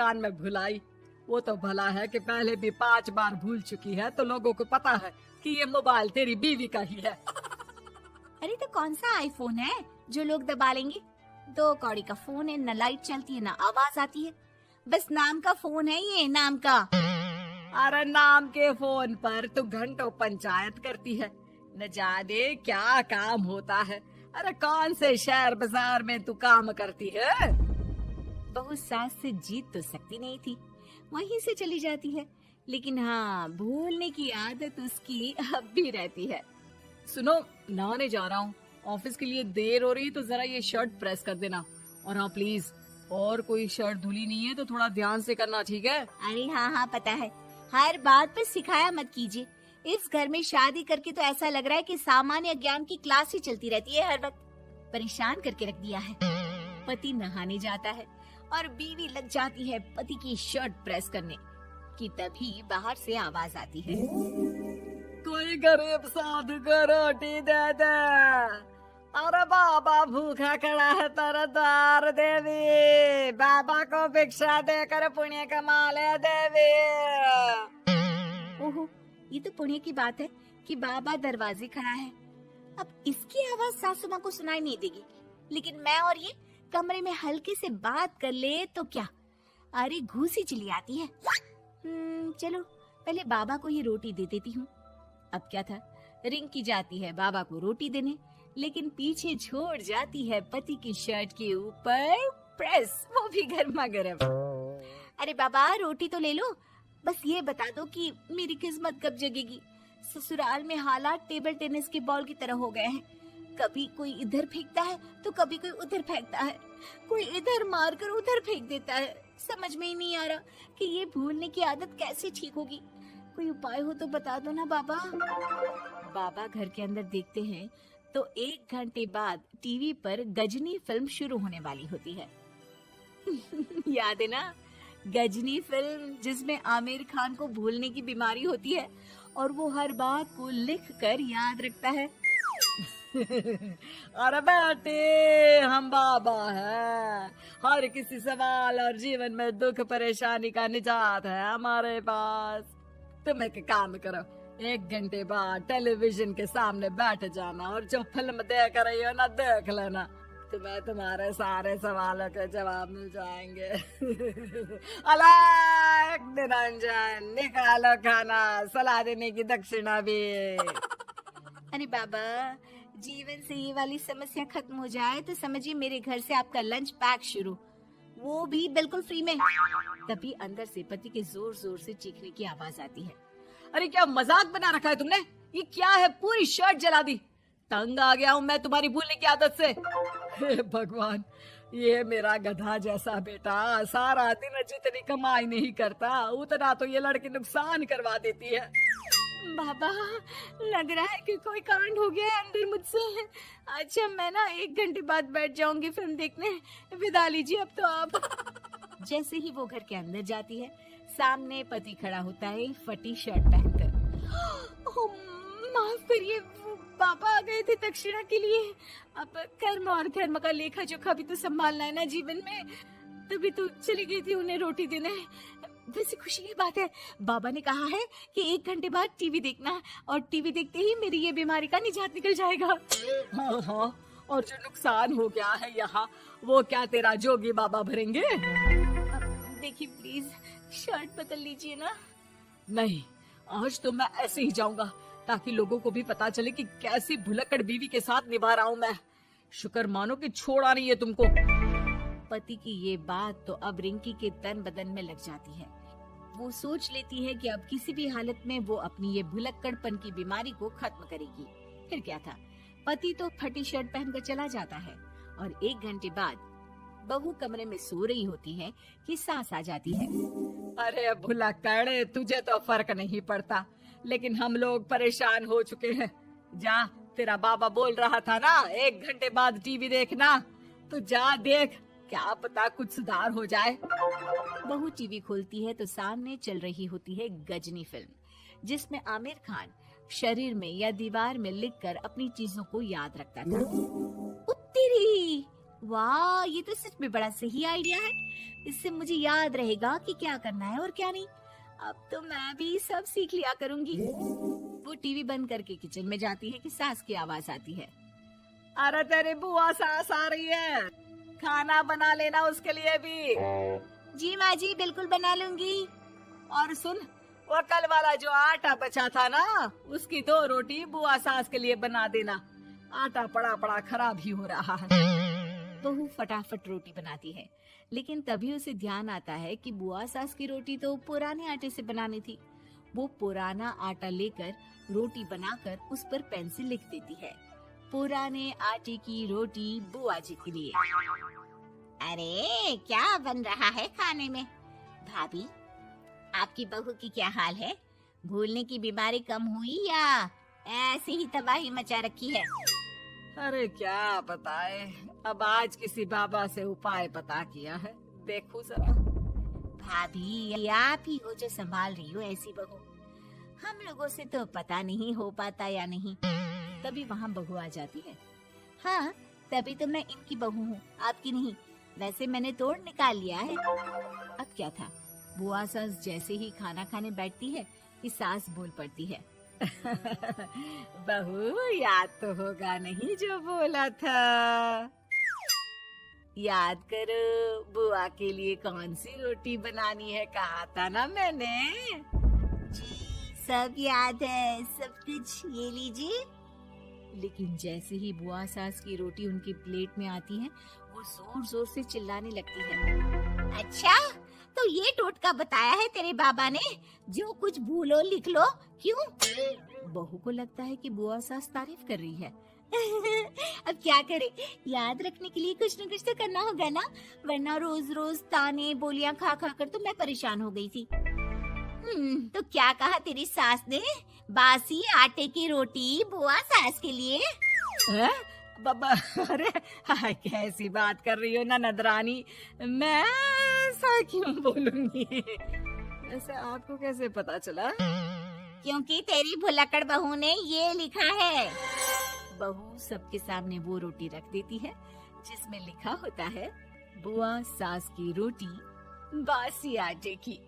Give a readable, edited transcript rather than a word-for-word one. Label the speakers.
Speaker 1: कान में भुलाई। वो तो भला है कि पहले भी 5 बार भूल चुकी है, तो लोगों को पता है कि ये मोबाइल तेरी बीवी का ही है।
Speaker 2: अरे तो कौन सा आईफोन है जो लोग दबा लेंगे? 2 कौड़ी का फोन है, न लाइट चलती है न आवाज आती है, बस नाम का फोन है ये, नाम का।
Speaker 1: अरे नाम के फोन पर तू घंटों पंचायत करती है, न जाने क्या काम होता है। अरे कौन से शहर बाजार में तू काम करती है?
Speaker 2: बहू सास से जीत तो सकती नहीं थी, वहीं से चली जाती है, लेकिन हाँ भूलने की आदत उसकी अब भी रहती है।
Speaker 1: सुनो, नहाने जा रहा हूँ, ऑफिस के लिए देर हो रही है, तो जरा ये शर्ट प्रेस कर देना। और हाँ प्लीज, और कोई शर्ट धुली नहीं है तो थोड़ा ध्यान से करना, ठीक है?
Speaker 2: अरे हाँ पता है, हर बात पर सिखाया मत कीजिए। इस घर में शादी करके तो ऐसा लग रहा है कि सामान्य ज्ञान की क्लास ही चलती रहती है, हर वक्त परेशान करके रख दिया है। पति नहाने जाता है और बीवी लग जाती है पति की शर्ट प्रेस करने कि तभी बाहर से आवाज आती है,
Speaker 1: कोई गरीब साधु को रोटी दे दे। अरे बाबा भूखा खड़ा है तेरे द्वार देवी, बाबा को भिक्षा देकर पुण्य कमा ले देवी।
Speaker 2: ओहो, ये तो पुण्य की बात है कि बाबा दरवाजे खड़ा है। अब इसकी आवाज सासू माँ को सुनाई नहीं देगी, लेकिन मैं और ये कमरे में हल्के से बात कर ले तो क्या, अरे घूसी चली आती है। चलो पहले बाबा को ये रोटी दे देती हूँ। अब क्या था, रिंकी जाती है बाबा को रोटी देने, लेकिन पीछे छोड़ जाती है पति की शर्ट के ऊपर प्रेस, वो भी गर्मा गर्म। अरे बाबा रोटी तो ले लो, बस ये बता दो कि मेरी किस्मत कब जगेगी। ससुराल में हालात टेबल टेनिस के बॉल की तरह हो गए हैं, कभी कोई इधर फेंकता है तो कभी कोई उधर फेंकता है, कोई इधर मारकर उधर फेंक देता है। समझ में ही नहीं आ रहा कि ये भूलने की आदत कैसे ठीक होगी। कोई उपाय हो तो बता दो ना बाबा। बाबा घर के अंदर देखते हैं तो 1 घंटे बाद टीवी पर गजनी फिल्म शुरू होने वाली होती है। याद है ना, गजनी फिल्म जिसमें आमिर खान को भूलने की बीमारी होती है और वो हर बात को लिख कर याद रखता है।
Speaker 1: अरे बेटे, हम बाबा हैं, हर किसी सवाल और जीवन में दुख परेशानी का निजात है हमारे पास। तुम एक काम करो, 1 घंटे बाद टेलीविजन के सामने बैठ जाना और जो फिल्म देख रही हो ना देख लेना, तुम्हें तुम्हारे सारे सवालों के जवाब मिल जाएंगे। अलग निरंजन, निकालो खाना, सलाह देने की दक्षिणा भी।
Speaker 2: अरे बाबा, जीवन से ये वाली समस्या खत्म हो जाए तो समझिए मेरे घर से आपका लंच पैक शुरू, वो भी बिल्कुल फ्री में। तभी अंदर से पति के जोर जोर से चीखने की आवाज आती है।
Speaker 1: अरे क्या मजाक बना रखा है तुमने? ये क्या है, पूरी शर्ट जला दी। तंग आ गया हूँ मैं तुम्हारी भूलने की आदत से। हे भगवान, ये मेरा गधा जैसा बेटा सारा दिन जितनी कमाई नहीं करता उतना तो ये लड़की नुकसान करवा देती है।
Speaker 2: बाबा, लग रहा है कि कोई कांड हो गया है अंदर मुझसे। अच्छा मैं ना 1 घंटे बाद बैठ जाऊंगी फिल्म देखने, विदा लीजिए अब तो आप। जैसे ही वो घर के अंदर जाती है, सामने पति खड़ा होता है फटी शर्ट पहनकर। माफ करिए, पापा आ गए थे दक्षिणा के लिए। अब कर्म और धर्म का लेखा जोखा भी तो संभालना है ना जीवन में, तभी तो चली गई थी उन्हें रोटी देने। वैसे खुशी की बात है, बाबा ने कहा है कि 1 घंटे बाद टीवी देखना, और टीवी देखते ही मेरी ये बीमारी का निजात निकल जाएगा।
Speaker 1: हाँ, और जो नुकसान हो गया है यहाँ, वो क्या तेरा जोगी बाबा भरेंगे?
Speaker 2: देखिए प्लीज, शर्ट बदल लीजिए ना।
Speaker 1: नहीं, आज तो मैं ऐसे ही जाऊंगा ताकि लोगों को भी पता चले कि कैसी भुलक्कड़ बीवी के साथ निभा रहा हूँ मैं। शुक्र मानो कि छोड़ा नहीं है तुमको।
Speaker 2: पति की ये बात तो अब रिंकी के तन बदन में लग जाती है। वो सोच लेती है कि अब किसी भी हालत में वो अपनी ये भुलक्कड़पन की बीमारी को खत्म करेगी। फिर क्या था, पति तो फटी शर्ट पहनकर चला जाता है और 1 घंटे बाद बहू कमरे में सो रही होती है कि सास आ जाती है।
Speaker 1: अरे भुलक्कड़, तुझे तो फर्क नहीं पड़ता, लेकिन हम लोग परेशान हो चुके हैं। जा, तेरा बाबा बोल रहा था ना 1 घंटे बाद टीवी देखना, तो जा देख, क्या पता कुछ सुधार हो जाए।
Speaker 2: बहू टीवी खोलती है तो सामने चल रही होती है गजनी फिल्म, जिसमें आमिर खान शरीर में या दीवार में लिखकर अपनी चीजों को याद रखता था। उत्तरी, वाह, ये तो सच में बड़ा सही आइडिया है। इससे मुझे याद रहेगा कि क्या करना है और क्या नहीं। अब तो मैं भी सब सीख लिया करूंगी। वो टीवी बंद करके किचन में जाती है कि सास की आवाज आती है।
Speaker 1: अरे तेरी बुआ सास आ रही है, खाना बना लेना उसके लिए भी।
Speaker 2: जी माँ जी, बिल्कुल बना लूंगी।
Speaker 1: और सुन, वो कल वाला जो आटा बचा था ना, उसकी 2 रोटी बुआ सास के लिए बना देना। आटा पड़ा पड़ा खराब ही हो रहा है।
Speaker 2: बहू फटाफट रोटी बनाती है, लेकिन तभी उसे ध्यान आता है कि बुआ सास की रोटी तो पुराने आटे से बनानी थी। वो पुराना आटा लेकर रोटी बनाकर उस पर पेन से लिख देती है, पुराने आटे की रोटी बुआ जी के लिए। अरे क्या बन रहा है खाने में? भाभी, आपकी बहू की क्या हाल है? भूलने की बीमारी कम हुई या ऐसे ही तबाही मचा रखी है?
Speaker 1: अरे क्या बताए, अब आज किसी बाबा से उपाय पता किया है, देखो जरा।
Speaker 2: भाभी, ये आप ही हो जो संभाल रही हो ऐसी बहू। हम लोगों से तो पता नहीं हो पाता या नहीं। तभी वहाँ बहू आ जाती है। हाँ, तभी तो मैं इनकी बहू हूँ, आपकी नहीं। वैसे मैंने तोड़ निकाल लिया है। अब क्या था, बुआ सास जैसे ही खाना खाने बैठती है कि सास बोल पड़ती है।
Speaker 1: बहू, याद तो होगा नहीं जो बोला था? याद करो, बुआ के लिए कौन सी रोटी बनानी है, कहा था ना मैंने।
Speaker 2: जी, सब याद है, सब कुछ। ये लीजिए। लेकिन जैसे ही बुआ सास की रोटी उनकी प्लेट में आती है, वो जोर जोर से चिल्लाने लगती है। अच्छा, तो ये टोटका बताया है तेरे बाबा ने, जो कुछ भूलो लिख लो, क्यों? बहू को लगता है कि बुआ सास तारीफ कर रही है। अब क्या करे, याद रखने के लिए कुछ न कुछ तो करना होगा ना, वरना रोज रोज ताने बोलियां खा खा कर तो मैं परेशान हो गई थी। तो क्या कहा तेरी सास ने? बासी आटे की रोटी बुआ सास के लिए?
Speaker 1: है? बाबा, अरे हाय, कैसी बात कर रही हो ननद रानी, मैं ऐसा क्यों बोलूंगी? ऐसे आपको कैसे पता चला?
Speaker 2: क्योंकि तेरी भुलक्कड़ बहू ने ये लिखा है। बहू सबके सामने वो रोटी रख देती है जिसमें लिखा होता है, बुआ सास की रोटी बासी आटे की।